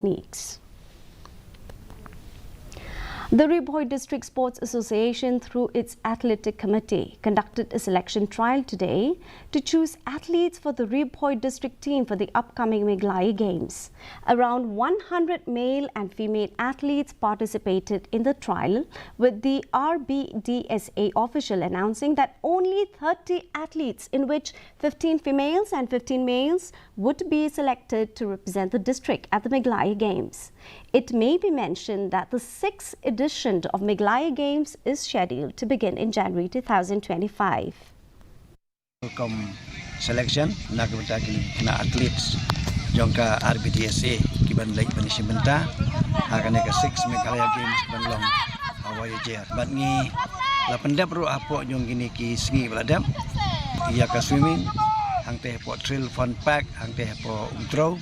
techniques. The Bhoi District Sports Association, through its athletic committee, conducted a selection trial today to choose athletes for the Bhoi district team for the upcoming Meghalaya Games. Around 100 male and female athletes participated in the trial, with the RBDSA official announcing that only 30 athletes, in which 15 females and 15 males, would be selected to represent the district at the Meghalaya Games. It may be mentioned that the 6th edition of Meghalaya Games is scheduled to begin in January 2025. Selection nak athletes jongka RBDSA kiban lay punishmenta akan ke 6 Meghalaya Games banglong Hawaii jer. Bat ni lapendap ru apo jong gini ki sengi beladap ia ka swimming hang teh po trail fun park hang teh po umtro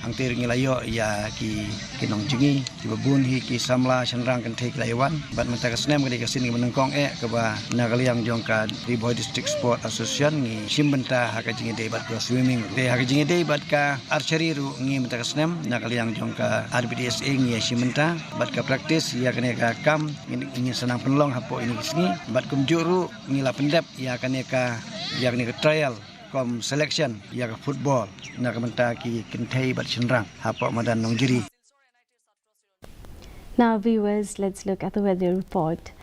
hang teh ngelayo ia ki kinong jengi ki babun hi ki samla chanrang kan thei laiwan bat menta ka snem ka sini menengkong ke ba nagaliang jongka Bhoi District Sport Association ngi simbenta ha ka jengi dei bat ka swimming de ha ka jengi dei bat ka archery ru ngi menta ka snem nagaliang jongka RBDSA ngi simbenta bat ka practice ia kane ka kam ngi senang penlong hapo ini kisngi bat kum juru ngi la pendap ia kane ka trial selection ya ke football nak menta ki kentai bat chenrang hapa madan nongjiri. Now viewers, let's look at the weather report.